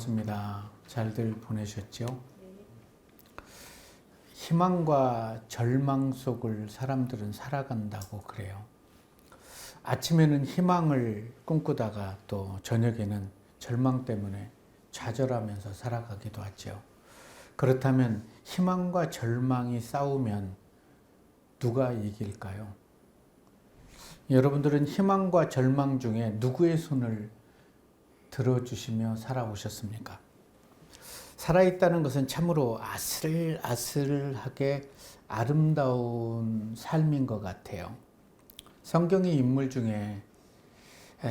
반갑습니다. 잘들 보내셨죠? 희망과 절망 속을 사람들은 살아간다고 그래요. 아침에는 희망을 꿈꾸다가 또 저녁에는 절망 때문에 좌절하면서 살아가기도 하죠. 그렇다면 희망과 절망이 싸우면 누가 이길까요? 여러분들은 희망과 절망 중에 누구의 손을 들어주시며 살아오셨습니까? 살아있다는 것은 참으로 아슬아슬하게 아름다운 삶인 것 같아요. 성경의 인물 중에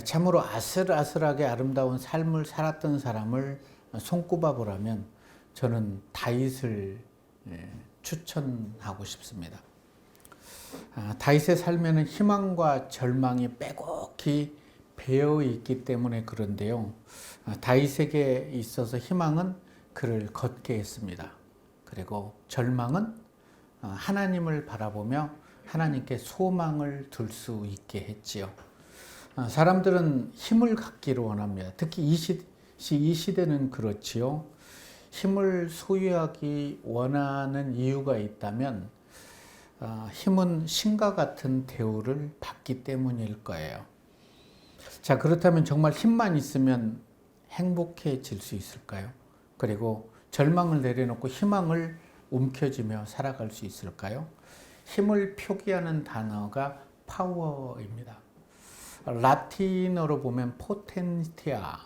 참으로 아슬아슬하게 아름다운 삶을 살았던 사람을 손꼽아 보라면 저는 다윗을 추천하고 싶습니다. 다윗의 삶에는 희망과 절망이 빼곡히 배어 있기 때문에 그런데요. 다윗에게 있어서 희망은 그를 걷게 했습니다. 그리고 절망은 하나님을 바라보며 하나님께 소망을 둘 수 있게 했지요. 사람들은 힘을 갖기를 원합니다. 특히 이 시대는 그렇지요. 힘을 소유하기 원하는 이유가 있다면 힘은 신과 같은 대우를 받기 때문일 거예요. 자, 그렇다면 정말 힘만 있으면 행복해질 수 있을까요? 그리고 절망을 내려놓고 희망을 움켜쥐며 살아갈 수 있을까요? 힘을 표기하는 단어가 파워입니다. 라틴어로 보면 포텐티아에서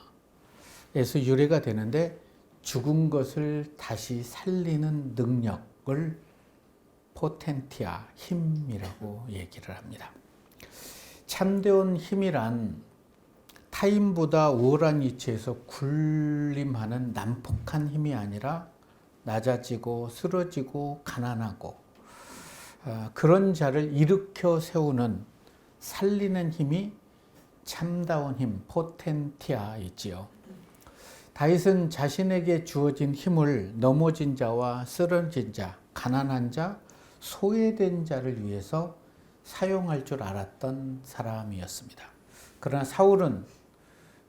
유래가 되는데 죽은 것을 다시 살리는 능력을 포텐티아, 힘이라고 얘기를 합니다. 참된 힘이란 타인보다 우월한 위치에서 군림하는 난폭한 힘이 아니라 낮아지고 쓰러지고 가난하고 그런 자를 일으켜 세우는 살리는 힘이 참다운 힘, 포텐티아이지요. 다윗은 자신에게 주어진 힘을 넘어진 자와 쓰러진 자, 가난한 자, 소외된 자를 위해서 사용할 줄 알았던 사람이었습니다. 그러나 사울은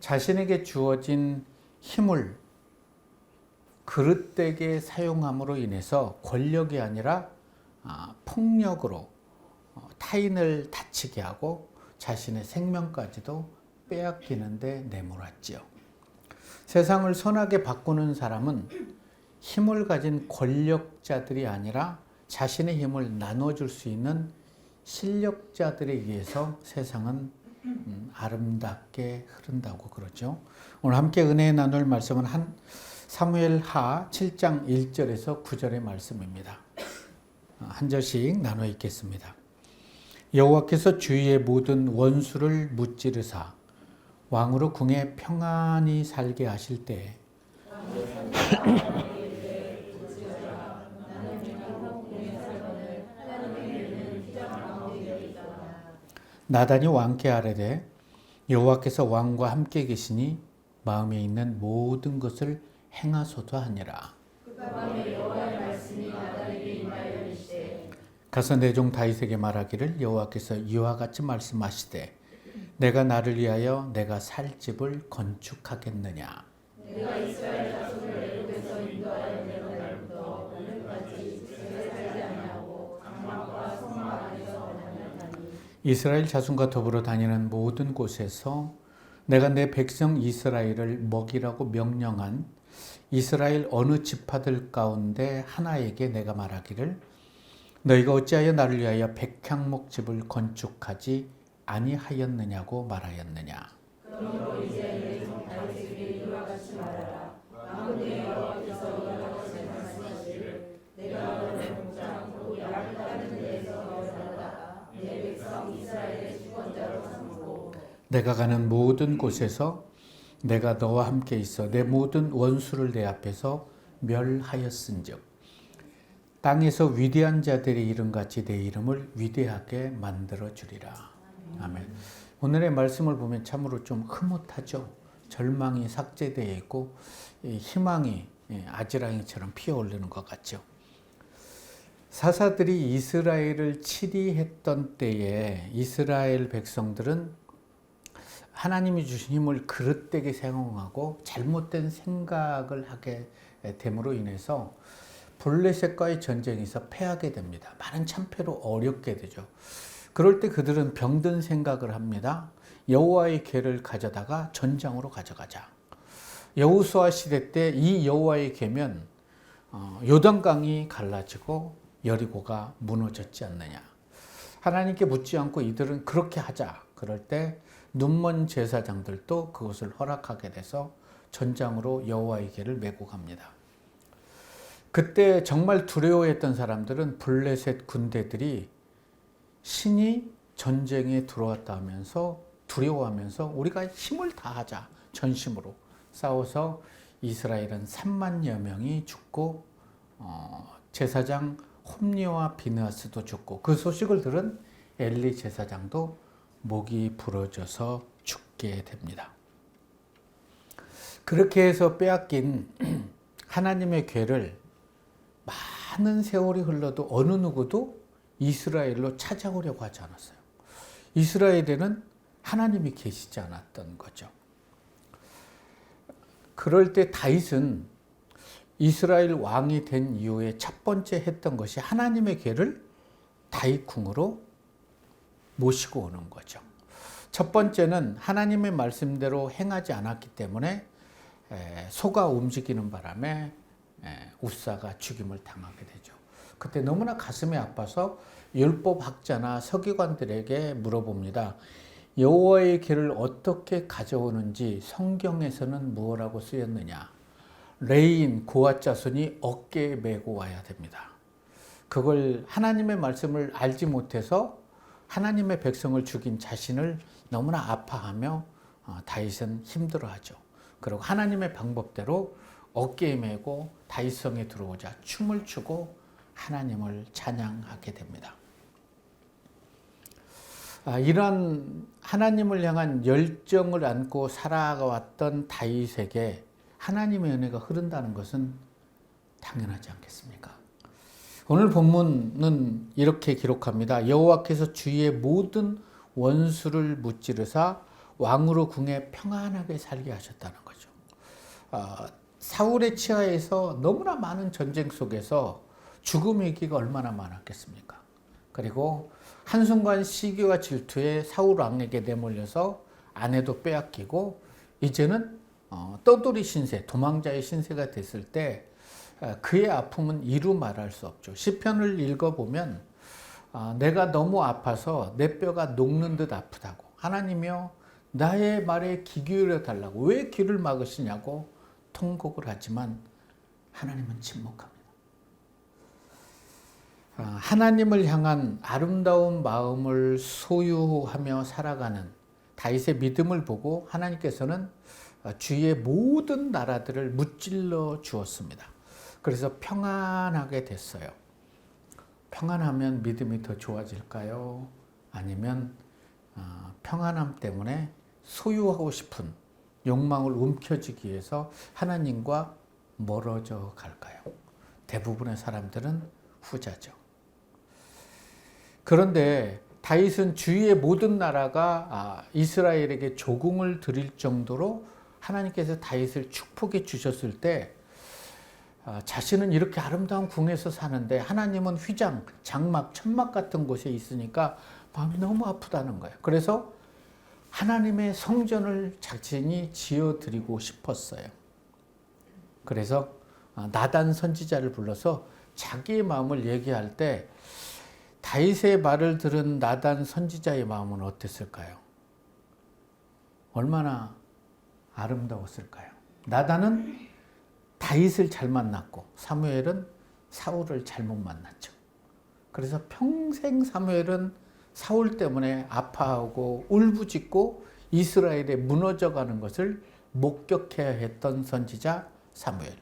자신에게 주어진 힘을 그릇되게 사용함으로 인해서 권력이 아니라 폭력으로 타인을 다치게 하고 자신의 생명까지도 빼앗기는데 내몰았지요. 세상을 선하게 바꾸는 사람은 힘을 가진 권력자들이 아니라 자신의 힘을 나눠줄 수 있는 실력자들에 의해서 세상은 아름답게 흐른다고 그러죠. 오늘 함께 은혜 나눌 말씀은 사무엘하 7장 1절에서 9절의 말씀입니다. 한 절씩 나눠 읽겠습니다. 여호와께서 주위의 모든 원수를 무찌르사 왕으로 궁에 평안히 살게 하실 때 나단이 왕께 아뢰되 여호와께서 왕과 함께 계시니 마음에 있는 모든 것을 행하소서 하니라. 가서 내 종 다윗에게 말하기를 여호와께서 이와 같이 말씀하시되 내가 나를 위하여 내가 살 집을 건축하겠느냐. 내가 이스라엘 자손을 애굽에서 인도하여 날부터 오늘까지 집에 살지 아니하고 장막과 성막 안에서 다녔나니 이스라엘 자손과 더불어 다니는 모든 곳에서 내가 내 백성 이스라엘을 먹이라고 명령한 이스라엘 어느 지파들 가운데 하나에게 내가 말하기를 너희가 어찌하여 나를 위하여 백향목 집을 건축하지 아니하였느냐고 말하였느냐. 그러므로 이제 내 종 다윗에게 이와 같이 말하라. 만군의 여호와께서 이와 같이 말씀하시기를 내가 너를 먹지 않고 양을 따르는 데에서 너를 나다가 내 백성 이스라엘의 주권자로 삼고 내가 가는 모든 곳에서 내가 너와 함께 있어 내 모든 원수를 내 앞에서 멸하였은즉 땅에서 위대한 자들의 이름같이 내 이름을 위대하게 만들어 주리라. 아멘. 오늘의 말씀을 보면 참으로 좀 흐뭇하죠. 절망이 삭제되어 있고 희망이 아지랑이처럼 피어오르는 것 같죠. 사사들이 이스라엘을 치리했던 때에 이스라엘 백성들은 하나님이 주신 힘을 그릇되게 사용하고 잘못된 생각을 하게 됨으로 인해서 블레셋과의 전쟁에서 패하게 됩니다. 많은 참패로 어렵게 되죠. 그럴 때 그들은 병든 생각을 합니다. 여호와의 궤를 가져다가 전장으로 가져가자. 여호수아 시대 때 이 여호와의 궤면 요단강이 갈라지고 여리고가 무너졌지 않느냐. 하나님께 묻지 않고 이들은 그렇게 하자. 그럴 때 눈먼 제사장들도 그것을 허락하게 돼서 전장으로 여호와의 궤를 메고 갑니다. 그때 정말 두려워했던 사람들은 블레셋 군대들이 신이 전쟁에 들어왔다 하면서 두려워하면서 우리가 힘을 다하자 전심으로 싸워서 이스라엘은 3만여 명이 죽고 제사장 홈리와 비느하스도 죽고 그 소식을 들은 엘리 제사장도 목이 부러져서 죽게 됩니다. 그렇게 해서 빼앗긴 하나님의 궤를 많은 세월이 흘러도 어느 누구도 이스라엘로 찾아오려고 하지 않았어요. 이스라엘에는 하나님이 계시지 않았던 거죠. 그럴 때 다윗은 이스라엘 왕이 된 이후에 첫 번째 했던 것이 하나님의 궤를 다윗궁으로 모시고 오는 거죠. 첫 번째는 하나님의 말씀대로 행하지 않았기 때문에 소가 움직이는 바람에 우사가 죽임을 당하게 되죠. 그때 너무나 가슴이 아파서 율법학자나 서기관들에게 물어봅니다. 여호와의 궤를 어떻게 가져오는지 성경에서는 무엇라고 쓰였느냐. 레인 고앗 자손이 어깨에 메고 와야 됩니다. 그걸 하나님의 말씀을 알지 못해서 하나님의 백성을 죽인 자신을 너무나 아파하며 다윗은 힘들어하죠. 그리고 하나님의 방법대로 어깨에 메고 다윗성에 들어오자 춤을 추고 하나님을 찬양하게 됩니다. 이런 하나님을 향한 열정을 안고 살아왔던 다윗에게 하나님의 은혜가 흐른다는 것은 당연하지 않겠습니까? 오늘 본문은 이렇게 기록합니다. 여호와께서 주의 모든 원수를 무찌르사 왕으로 궁에 평안하게 살게 하셨다는 거죠. 사울의 치하에서 너무나 많은 전쟁 속에서 죽음의 위기가 얼마나 많았겠습니까? 그리고 한순간 시기와 질투에 사울 왕에게 내몰려서 아내도 빼앗기고 이제는 떠돌이 신세, 도망자의 신세가 됐을 때 그의 아픔은 이루 말할 수 없죠. 시편을 읽어보면 내가 너무 아파서 내 뼈가 녹는 듯 아프다고 하나님이여 나의 말에 귀 기울여 달라고 왜 귀를 막으시냐고 통곡을 하지만 하나님은 침묵합니다. 하나님을 향한 아름다운 마음을 소유하며 살아가는 다윗의 믿음을 보고 하나님께서는 주위의 모든 나라들을 무찔러 주었습니다. 그래서 평안하게 됐어요. 평안하면 믿음이 더 좋아질까요? 아니면 평안함 때문에 소유하고 싶은 욕망을 움켜쥐기 위해서 하나님과 멀어져 갈까요? 대부분의 사람들은 후자죠. 그런데 다윗은 주위의 모든 나라가 이스라엘에게 조공을 드릴 정도로 하나님께서 다윗을 축복해 주셨을 때 자신은 이렇게 아름다운 궁에서 사는데 하나님은 휘장, 장막, 천막 같은 곳에 있으니까 마음이 너무 아프다는 거예요. 그래서 하나님의 성전을 자신이 지어드리고 싶었어요. 그래서 나단 선지자를 불러서 자기의 마음을 얘기할 때 다윗의 말을 들은 나단 선지자의 마음은 어땠을까요? 얼마나 아름다웠을까요? 나단은 다윗을 잘 만났고 사무엘은 사울을 잘못 만났죠. 그래서 평생 사무엘은 사울 때문에 아파하고 울부짖고 이스라엘에 무너져가는 것을 목격해야 했던 선지자 사무엘.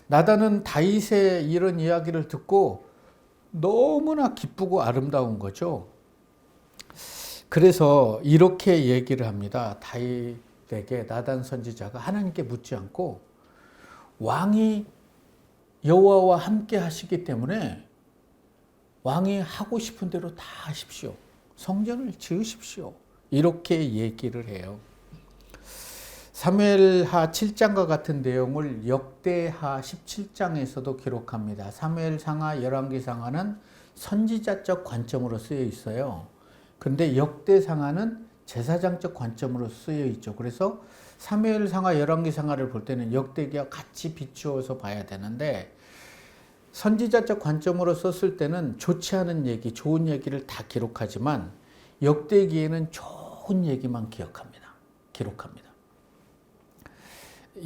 나단은 다윗의 이런 이야기를 듣고 너무나 기쁘고 아름다운 거죠. 그래서 이렇게 얘기를 합니다. 다윗에게 나단 선지자가 하나님께 묻지 않고 왕이 여호와와 함께 하시기 때문에 왕이 하고 싶은 대로 다 하십시오. 성전을 지으십시오. 이렇게 얘기를 해요. 사무엘하 7장과 같은 내용을 역대하 17장에서도 기록합니다. 사무엘상하, 열왕기상하는 선지자적 관점으로 쓰여 있어요. 근데 역대상하는 제사장적 관점으로 쓰여 있죠. 그래서 사무엘상하, 열왕기상하를 볼 때는 역대기와 같이 비추어서 봐야 되는데, 선지자적 관점으로 썼을 때는 좋지 않은 얘기, 좋은 얘기를 다 기록하지만 역대기에는 좋은 얘기만 기록합니다.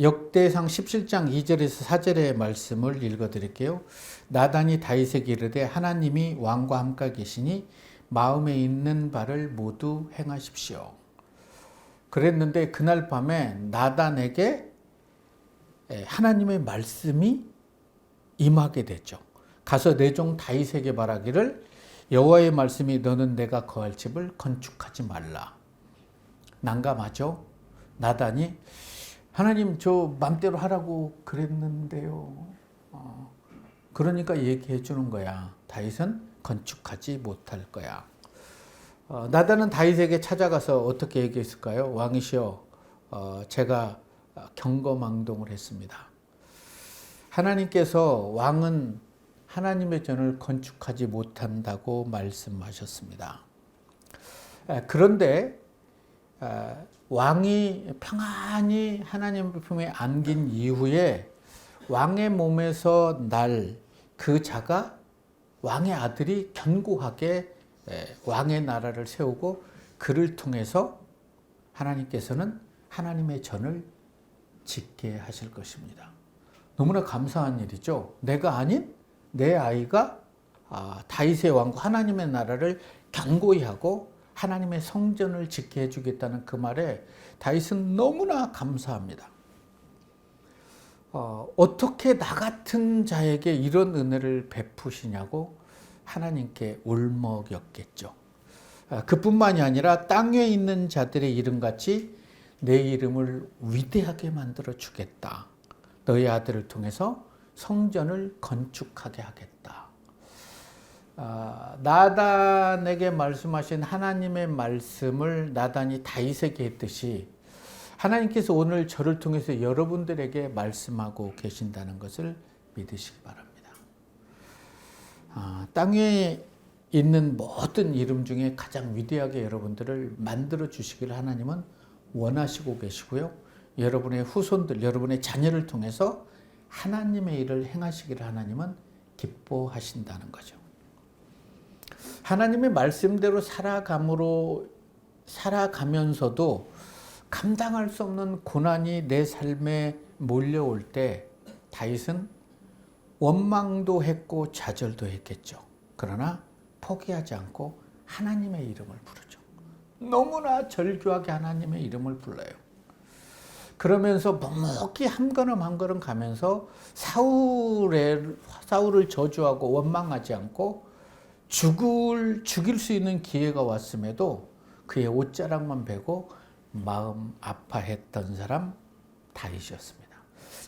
역대상 17장 2절에서 4절의 말씀을 읽어드릴게요. 나단이 다윗에게 이르되 하나님이 왕과 함께 계시니 마음에 있는 바를 모두 행하십시오. 그랬는데 그날 밤에 나단에게 하나님의 말씀이 임하게 됐죠. 가서 내 종 다윗에게 말하기를 여호와의 말씀이 너는 내가 거할 집을 건축하지 말라. 난감하죠. 나단이 하나님 저 맘대로 하라고 그랬는데요. 그러니까 얘기해 주는 거야. 다윗은 건축하지 못할 거야. 나단은 다윗에게 찾아가서 어떻게 얘기했을까요? 왕이시여, 제가 경거망동을 했습니다. 하나님께서 왕은 하나님의 전을 건축하지 못한다고 말씀하셨습니다. 그런데 왕이 평안히 하나님의 품에 안긴 이후에 왕의 몸에서 날 그 자가 왕의 아들이 견고하게 왕의 나라를 세우고 그를 통해서 하나님께서는 하나님의 전을 짓게 하실 것입니다. 너무나 감사한 일이죠. 내가 아닌 내 아이가 다윗의 왕과 하나님의 나라를 견고히 하고 하나님의 성전을 짓게 해주겠다는 그 말에 다윗은 너무나 감사합니다. 어떻게 나 같은 자에게 이런 은혜를 베푸시냐고 하나님께 울먹였겠죠. 그뿐만이 아니라 땅 위에 있는 자들의 이름같이 내 이름을 위대하게 만들어 주겠다. 너희 아들을 통해서 성전을 건축하게 하겠다. 나단에게 말씀하신 하나님의 말씀을 나단이 다윗에게 했듯이 하나님께서 오늘 저를 통해서 여러분들에게 말씀하고 계신다는 것을 믿으시기 바랍니다. 땅 위에 있는 모든 이름 중에 가장 위대하게 여러분들을 만들어 주시기를 하나님은 원하시고 계시고요. 여러분의 후손들, 여러분의 자녀를 통해서 하나님의 일을 행하시기를 하나님은 기뻐하신다는 거죠. 하나님의 말씀대로 살아가면서도 감당할 수 없는 고난이 내 삶에 몰려올 때 다윗은 원망도 했고 좌절도 했겠죠. 그러나 포기하지 않고 하나님의 이름을 부르죠. 너무나 절규하게 하나님의 이름을 불러요. 그러면서 묵묵히 한 걸음 한 걸음 가면서 사울을 저주하고 원망하지 않고 죽일 수 있는 기회가 왔음에도 그의 옷자락만 베고 마음 아파했던 사람 다윗이었습니다.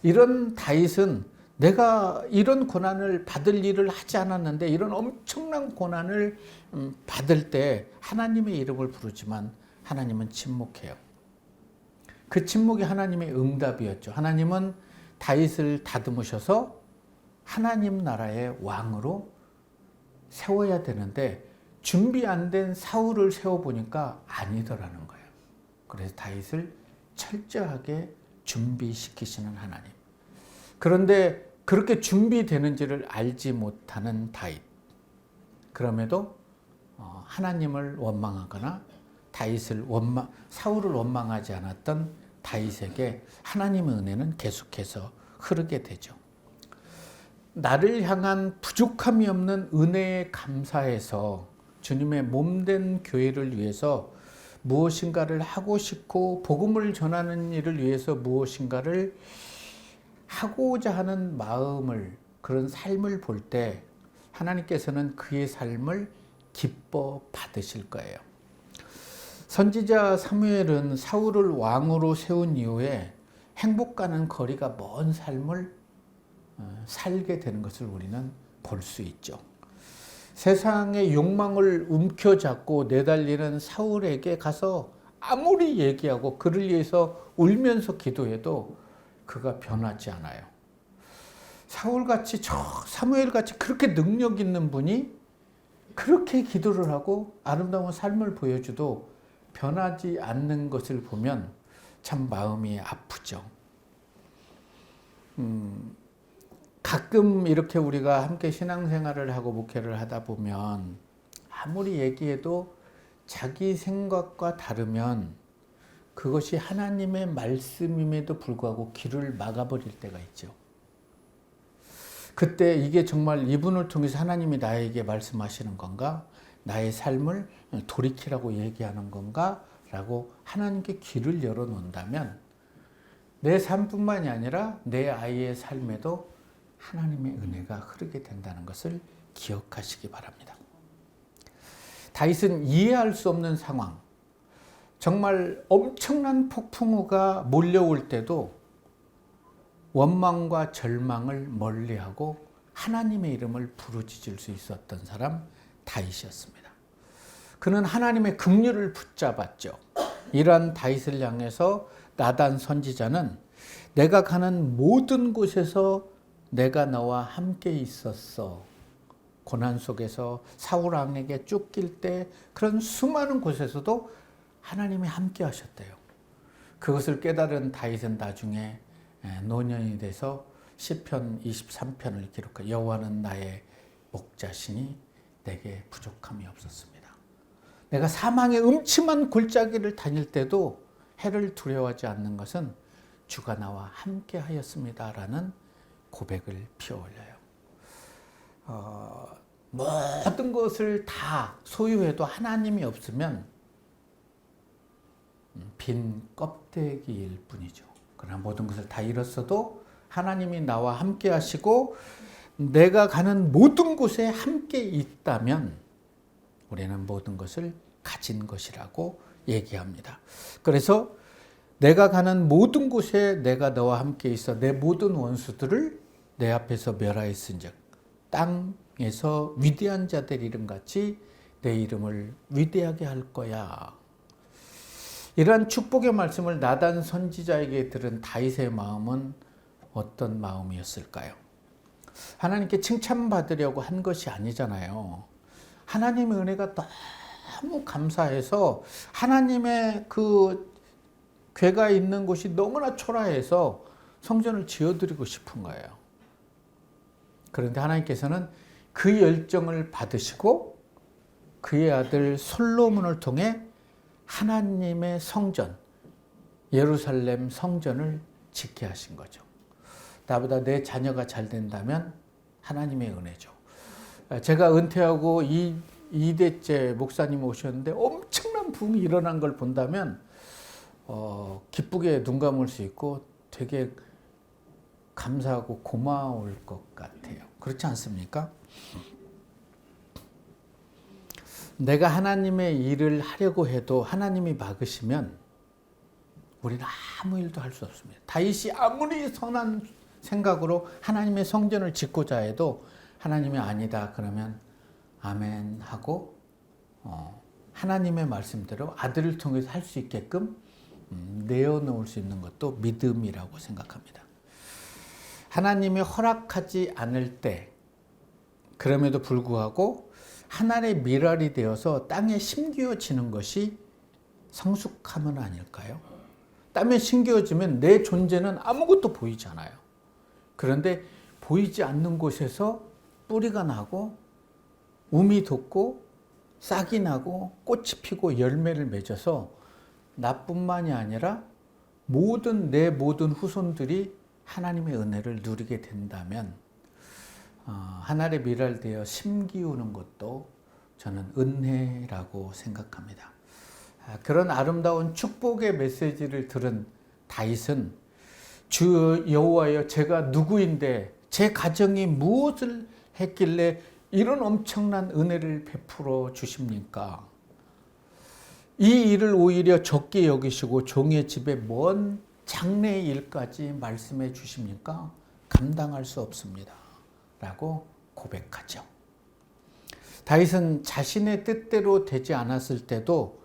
이런 다윗은 내가 이런 고난을 받을 일을 하지 않았는데 이런 엄청난 고난을 받을 때 하나님의 이름을 부르지만 하나님은 침묵해요. 그 침묵이 하나님의 응답이었죠. 하나님은 다윗을 다듬으셔서 하나님 나라의 왕으로 세워야 되는데 준비 안 된 사울을 세워보니까 아니더라는 거예요. 그래서 다윗을 철저하게 준비시키시는 하나님. 그런데 그렇게 준비되는지를 알지 못하는 다윗. 그럼에도 하나님을 원망하거나 사울을 원망하지 않았던 다윗에게 하나님의 은혜는 계속해서 흐르게 되죠. 나를 향한 부족함이 없는 은혜에 감사해서 주님의 몸된 교회를 위해서 무엇인가를 하고 싶고 복음을 전하는 일을 위해서 무엇인가를 하고자 하는 마음을, 그런 삶을 볼 때 하나님께서는 그의 삶을 기뻐 받으실 거예요. 선지자 사무엘은 사울을 왕으로 세운 이후에 행복과는 거리가 먼 삶을 살게 되는 것을 우리는 볼 수 있죠. 세상의 욕망을 움켜잡고 내달리는 사울에게 가서 아무리 얘기하고 그를 위해서 울면서 기도해도 그가 변하지 않아요. 사울같이 사무엘같이 그렇게 능력 있는 분이 그렇게 기도를 하고 아름다운 삶을 보여줘도 변하지 않는 것을 보면 참 마음이 아프죠. 가끔 이렇게 우리가 함께 신앙생활을 하고 목회를 하다 보면 아무리 얘기해도 자기 생각과 다르면 그것이 하나님의 말씀임에도 불구하고 길을 막아버릴 때가 있죠. 그때 이게 정말 이분을 통해서 하나님이 나에게 말씀하시는 건가? 나의 삶을 돌이키라고 얘기하는 건가? 라고 하나님께 길을 열어놓는다면 내 삶뿐만이 아니라 내 아이의 삶에도 하나님의 은혜가 흐르게 된다는 것을 기억하시기 바랍니다. 다윗은 이해할 수 없는 상황, 정말 엄청난 폭풍우가 몰려올 때도 원망과 절망을 멀리하고 하나님의 이름을 부르짖을 수 있었던 사람 다윗이었습니다. 그는 하나님의 긍휼을 붙잡았죠. 이러한 다윗을 향해서 나단 선지자는 내가 가는 모든 곳에서 내가 너와 함께 있었어. 고난 속에서 사울 왕에게 쫓길 때 그런 수많은 곳에서도 하나님이 함께 하셨대요. 그것을 깨달은 다윗은 나중에 노년이 돼서 시편 23편을 기록해 여호와는 나의 목자시니 내게 부족함이 없었습니다. 내가 사망의 음침한 골짜기를 다닐 때도 해를 두려워하지 않는 것은 주가 나와 함께 하였습니다라는 고백을 피어올려요. 모든 것을 다 소유해도 하나님이 없으면 빈 껍데기일 뿐이죠. 그러나 모든 것을 다 잃었어도 하나님이 나와 함께 하시고 내가 가는 모든 곳에 함께 있다면 우리는 모든 것을 가진 것이라고 얘기합니다. 그래서 내가 가는 모든 곳에 내가 너와 함께 있어 내 모든 원수들을 내 앞에서 멸하였은즉 땅에서 위대한 자들 이름같이 내 이름을 위대하게 할 거야. 이러한 축복의 말씀을 나단 선지자에게 들은 다윗의 마음은 어떤 마음이었을까요? 하나님께 칭찬받으려고 한 것이 아니잖아요. 하나님의 은혜가 너무 감사해서 하나님의 그 궤가 있는 곳이 너무나 초라해서 성전을 지어드리고 싶은 거예요. 그런데 하나님께서는 그 열정을 받으시고 그의 아들 솔로몬을 통해 하나님의 성전, 예루살렘 성전을 짓게 하신 거죠. 나보다 내 자녀가 잘 된다면 하나님의 은혜죠. 제가 은퇴하고 2대째 목사님 오셨는데 엄청난 부흥이 일어난 걸 본다면 기쁘게 눈 감을 수 있고 되게 감사하고 고마울 것 같아요. 그렇지 않습니까? 내가 하나님의 일을 하려고 해도 하나님이 막으시면 우리는 아무 일도 할 수 없습니다. 다윗이 아무리 선한 생각으로 하나님의 성전을 짓고자 해도 하나님이 아니다 그러면 아멘 하고 하나님의 말씀대로 아들을 통해서 할 수 있게끔 내어놓을 수 있는 것도 믿음이라고 생각합니다. 하나님이 허락하지 않을 때 그럼에도 불구하고 하나님의 미랄이 되어서 땅에 심기어지는 것이 성숙함은 아닐까요? 땅에 심기어지면 내 존재는 아무것도 보이지 않아요. 그런데 보이지 않는 곳에서 뿌리가 나고 움이 돋고 싹이 나고 꽃이 피고 열매를 맺어서 나뿐만이 아니라 내 모든 후손들이 하나님의 은혜를 누리게 된다면 하늘의 미랄되어 심기우는 것도 저는 은혜라고 생각합니다. 그런 아름다운 축복의 메시지를 들은 다윗은 주 여호와여 제가 누구인데 제 가정이 무엇을 했길래 이런 엄청난 은혜를 베풀어 주십니까? 이 일을 오히려 적게 여기시고 종의 집에 먼 장래의 일까지 말씀해 주십니까? 감당할 수 없습니다. 라고 고백하죠. 다윗은 자신의 뜻대로 되지 않았을 때도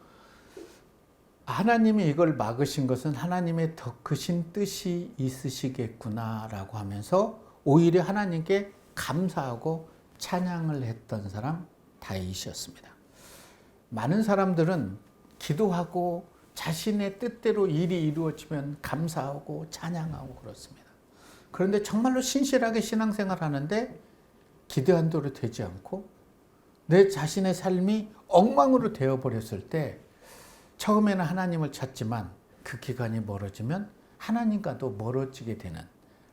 하나님이 이걸 막으신 것은 하나님의 더 크신 뜻이 있으시겠구나라고 하면서 오히려 하나님께 감사하고 찬양을 했던 사람 다윗이었습니다. 많은 사람들은 기도하고 자신의 뜻대로 일이 이루어지면 감사하고 찬양하고 그렇습니다. 그런데 정말로 신실하게 신앙생활 하는데 기대한 대로 되지 않고 내 자신의 삶이 엉망으로 되어버렸을 때 처음에는 하나님을 찾지만 그 기간이 멀어지면 하나님과도 멀어지게 되는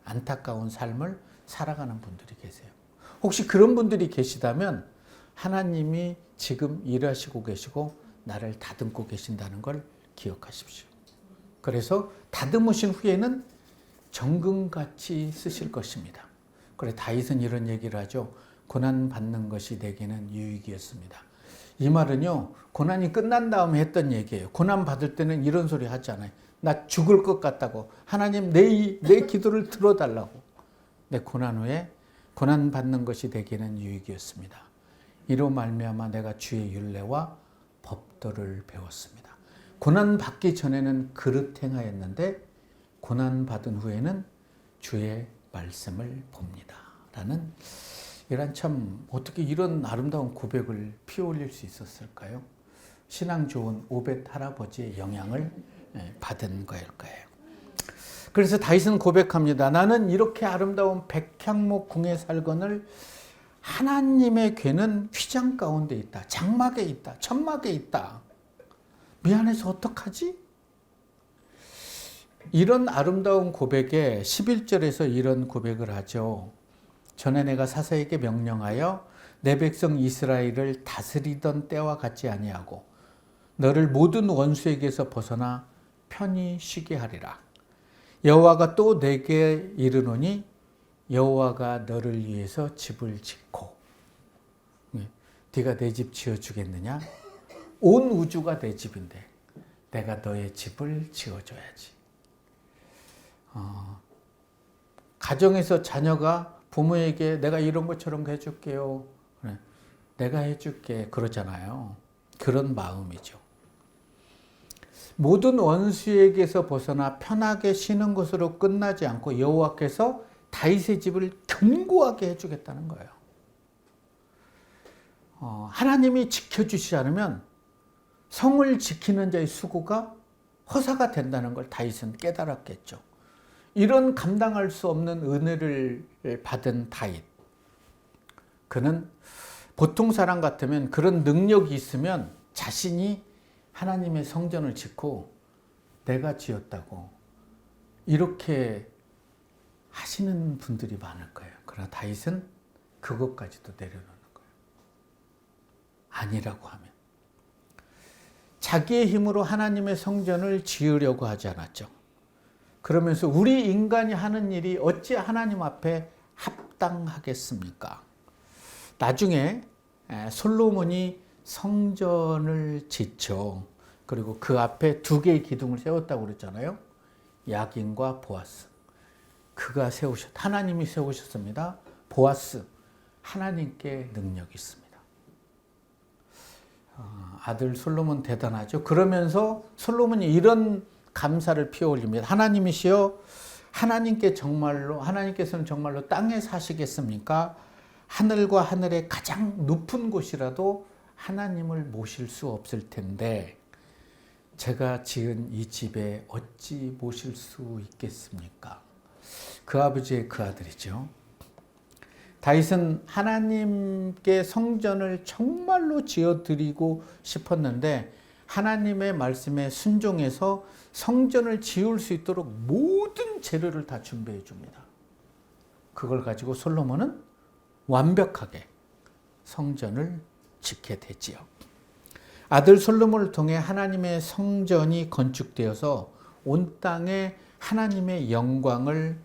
안타까운 삶을 살아가는 분들이 계세요. 혹시 그런 분들이 계시다면 하나님이 지금 일하시고 계시고 나를 다듬고 계신다는 걸 기억하십시오. 그래서 다듬으신 후에는 정금같이 쓰실 것입니다. 그래 다윗은 이런 얘기를 하죠. 고난받는 것이 내게는 유익이었습니다. 이 말은요, 고난이 끝난 다음에 했던 얘기예요. 고난 받을 때는 이런 소리 하잖아요. 나 죽을 것 같다고. 하나님 내 기도를 들어달라고. 내 고난 후에 고난 받는 것이 내게는 유익이었습니다. 이로 말미암아 내가 주의 율례와 법도를 배웠습니다. 고난 받기 전에는 그릇 행하였는데 고난 받은 후에는 주의 말씀을 봅니다. 라는 이런 참 어떻게 이런 아름다운 고백을 피어올릴 수 있었을까요? 신앙 좋은 오벳 할아버지의 영향을 받은 거일까요? 그래서 다윗은 고백합니다. 나는 이렇게 아름다운 백향목 궁에 살거늘 하나님의 궤는 휘장 가운데 있다. 장막에 있다. 천막에 있다. 미안해서 어떡하지? 이런 아름다운 고백에 11절에서 이런 고백을 하죠. 전에 내가 사사에게 명령하여 내 백성 이스라엘을 다스리던 때와 같지 아니하고 너를 모든 원수에게서 벗어나 편히 쉬게 하리라. 여호와가 또 내게 이르노니 여호와가 너를 위해서 집을 짓고 네가 내 집 지어주겠느냐? 온 우주가 내 집인데 내가 너의 집을 지어줘야지. 가정에서 자녀가 부모에게 내가 이런 것처럼 해줄게요. 그래, 내가 해줄게 그러잖아요. 그런 마음이죠. 모든 원수에게서 벗어나 편하게 쉬는 것으로 끝나지 않고 여호와께서 다윗의 집을 견고하게 해주겠다는 거예요. 하나님이 지켜주시지 않으면 성을 지키는 자의 수고가 허사가 된다는 걸 다윗은 깨달았겠죠. 이런 감당할 수 없는 은혜를 받은 다윗. 그는 보통 사람 같으면 그런 능력이 있으면 자신이 하나님의 성전을 짓고 내가 지었다고 이렇게 하시는 분들이 많을 거예요. 그러나 다윗은 그것까지도 내려놓는 거예요. 아니라고 하면. 자기의 힘으로 하나님의 성전을 지으려고 하지 않았죠. 그러면서 우리 인간이 하는 일이 어찌 하나님 앞에 합당하겠습니까? 나중에 솔로몬이 성전을 짓죠. 그리고 그 앞에 두 개의 기둥을 세웠다고 그랬잖아요. 야긴과 보아스. 그가 하나님이 세우셨습니다. 보아스, 하나님께 능력이 있습니다. 아들 솔로몬 대단하죠. 그러면서 솔로몬이 이런 감사를 피어올립니다. 하나님이시여, 하나님께서는 정말로 땅에 사시겠습니까? 하늘과 하늘의 가장 높은 곳이라도 하나님을 모실 수 없을 텐데 제가 지은 이 집에 어찌 모실 수 있겠습니까? 그 아버지의 그 아들이죠. 다윗은 하나님께 성전을 정말로 지어드리고 싶었는데 하나님의 말씀에 순종해서 성전을 지을 수 있도록 모든 재료를 다 준비해 줍니다. 그걸 가지고 솔로몬은 완벽하게 성전을 짓게 되지요. 아들 솔로몬을 통해 하나님의 성전이 건축되어서 온 땅에 하나님의 영광을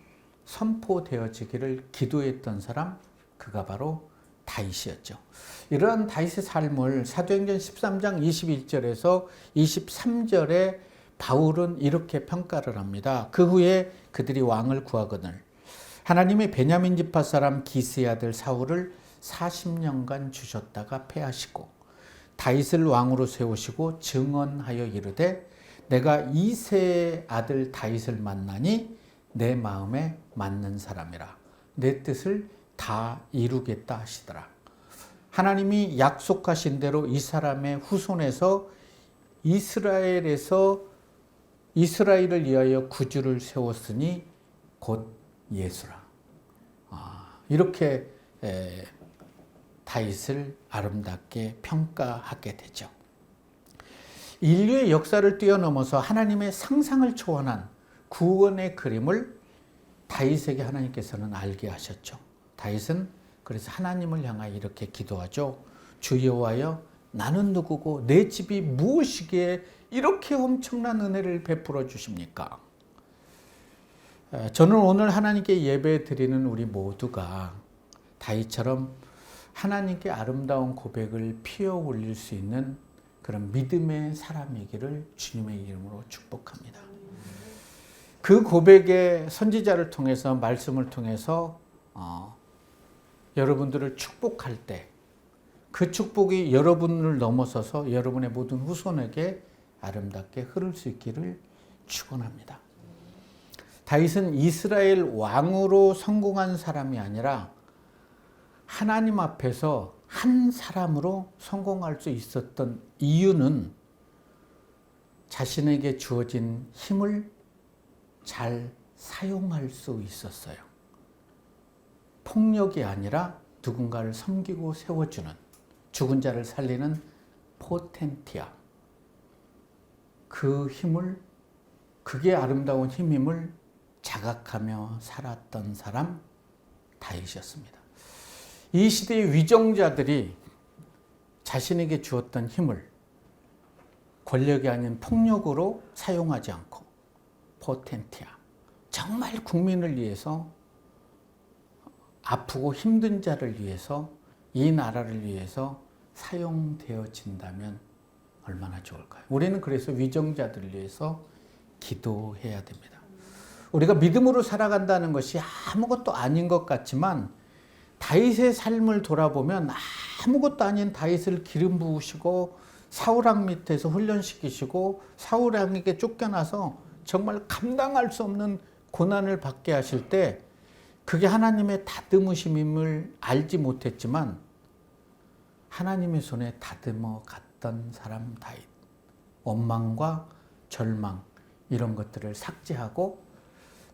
선포되어지기를 기도했던 사람, 그가 바로 다윗이었죠. 이러한 다윗의 삶을 사도행전 13장 21절에서 23절에 바울은 이렇게 평가를 합니다. 그 후에 그들이 왕을 구하거늘 하나님의 베냐민 지파 사람 기스의 아들 사울을 40년간 주셨다가 패하시고 다윗을 왕으로 세우시고 증언하여 이르되 내가 이새의 아들 다윗을 만나니 내 마음에 맞는 사람이라 내 뜻을 다 이루겠다 하시더라. 하나님이 약속하신 대로 이 사람의 후손에서 이스라엘을 위하여 구주를 세웠으니 곧 예수라. 이렇게 다윗을 아름답게 평가하게 되죠. 인류의 역사를 뛰어넘어서 하나님의 상상을 초월한 구원의 그림을 다윗에게 하나님께서는 알게 하셨죠. 다윗은 그래서 하나님을 향하여 이렇게 기도하죠. 주 여호와여, 나는 누구고 내 집이 무엇이기에 이렇게 엄청난 은혜를 베풀어 주십니까? 저는 오늘 하나님께 예배 드리는 우리 모두가 다윗처럼 하나님께 아름다운 고백을 피어 올릴 수 있는 그런 믿음의 사람이기를 주님의 이름으로 축복합니다. 그 고백의 선지자를 통해서 말씀을 통해서 여러분들을 축복할 때 그 축복이 여러분을 넘어서서 여러분의 모든 후손에게 아름답게 흐를 수 있기를 축원합니다. 다윗은 이스라엘 왕으로 성공한 사람이 아니라 하나님 앞에서 한 사람으로 성공할 수 있었던 이유는 자신에게 주어진 힘을 잘 사용할 수 있었어요. 폭력이 아니라 누군가를 섬기고 세워주는, 죽은 자를 살리는 포텐티아. 그 힘을, 그게 아름다운 힘임을 자각하며 살았던 사람 다윗이었습니다. 이 시대의 위정자들이 자신에게 주었던 힘을 권력이 아닌 폭력으로 사용하지 않고 포텐티아, 정말 국민을 위해서, 아프고 힘든 자를 위해서, 이 나라를 위해서 사용되어진다면 얼마나 좋을까요? 우리는 그래서 위정자들을 위해서 기도해야 됩니다. 우리가 믿음으로 살아간다는 것이 아무것도 아닌 것 같지만 다윗의 삶을 돌아보면 아무것도 아닌 다윗을 기름 부으시고 사울왕 밑에서 훈련시키시고 사울왕에게 쫓겨나서 정말 감당할 수 없는 고난을 받게 하실 때 그게 하나님의 다듬으심임을 알지 못했지만 하나님의 손에 다듬어 갔던 사람 다윗. 원망과 절망 이런 것들을 삭제하고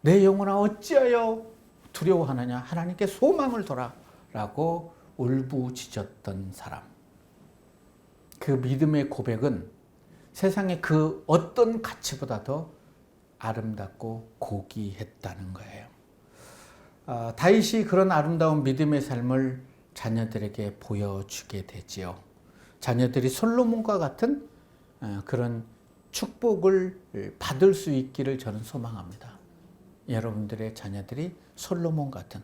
내 영혼아 어찌하여 두려워하느냐, 하나님께 소망을 둬라라고 울부짖었던 사람. 그 믿음의 고백은 세상의 그 어떤 가치보다 더 아름답고 고귀했다는 거예요. 다윗이 그런 아름다운 믿음의 삶을 자녀들에게 보여주게 되지요. 자녀들이 솔로몬과 같은 그런 축복을 받을 수 있기를 저는 소망합니다. 여러분들의 자녀들이 솔로몬 같은,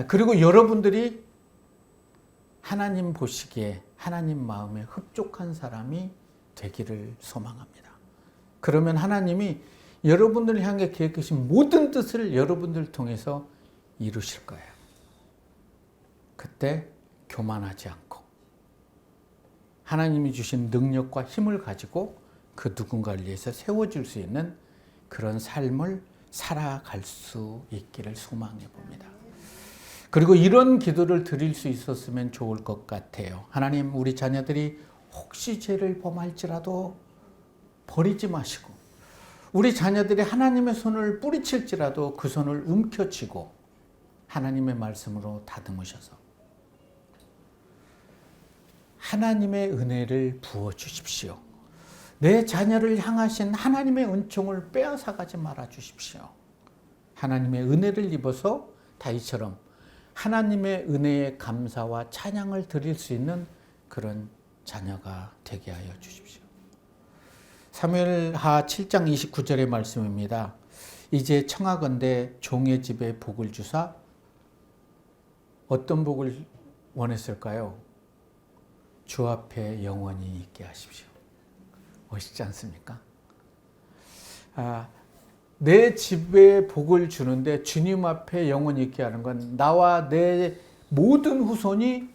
그리고 여러분들이 하나님 보시기에 하나님 마음에 흡족한 사람이 되기를 소망합니다. 그러면 하나님이 여러분들을 향해 계획하신 모든 뜻을 여러분들 통해서 이루실 거예요. 그때 교만하지 않고 하나님이 주신 능력과 힘을 가지고 그 누군가를 위해서 세워줄 수 있는 그런 삶을 살아갈 수 있기를 소망해 봅니다. 그리고 이런 기도를 드릴 수 있었으면 좋을 것 같아요. 하나님, 우리 자녀들이 혹시 죄를 범할지라도 버리지 마시고, 우리 자녀들이 하나님의 손을 뿌리칠지라도 그 손을 움켜쥐고 하나님의 말씀으로 다듬으셔서 하나님의 은혜를 부어주십시오. 내 자녀를 향하신 하나님의 은총을 빼앗아가지 말아주십시오. 하나님의 은혜를 입어서 다윗처럼 하나님의 은혜에 감사와 찬양을 드릴 수 있는 그런 자녀가 되게 하여 주십시오. 사무엘하 7장 29절의 말씀입니다. 이제 청하건대 종의 집에 복을 주사, 어떤 복을 원했을까요? 주 앞에 영원히 있게 하십시오. 멋있지 않습니까? 내 집에 복을 주는데 주님 앞에 영원히 있게 하는 건 나와 내 모든 후손이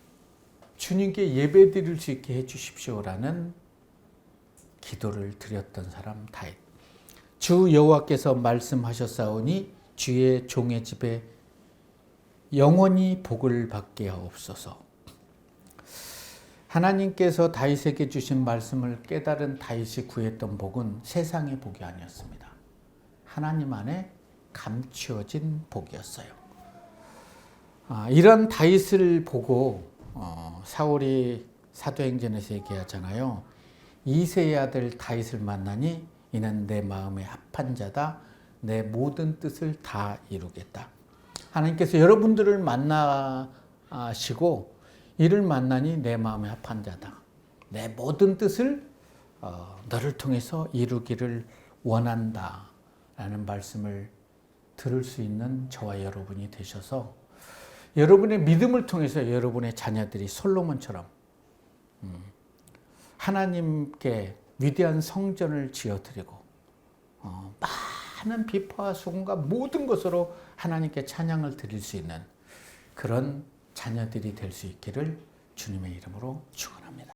주님께 예배 드릴 수 있게 해주십시오라는 기도를 드렸던 사람 다윗. 주 여호와께서 말씀하셨사오니 주의 종의 집에 영원히 복을 받게 하옵소서. 하나님께서 다윗에게 주신 말씀을 깨달은 다윗이 구했던 복은 세상의 복이 아니었습니다. 하나님 안에 감추어진 복이었어요. 이런 다윗을 보고 사울이 사도행전에서 얘기하잖아요. 이새의 아들 다윗을 만나니 이는 내 마음에 합한 자다. 내 모든 뜻을 다 이루겠다. 하나님께서 여러분들을 만나시고 이를 만나니 내 마음에 합한 자다. 내 모든 뜻을 너를 통해서 이루기를 원한다. 라는 말씀을 들을 수 있는 저와 여러분이 되셔서 여러분의 믿음을 통해서 여러분의 자녀들이 솔로몬처럼 하나님께 위대한 성전을 지어드리고 많은 비파와 수금과 모든 것으로 하나님께 찬양을 드릴 수 있는 그런 자녀들이 될 수 있기를 주님의 이름으로 축원합니다.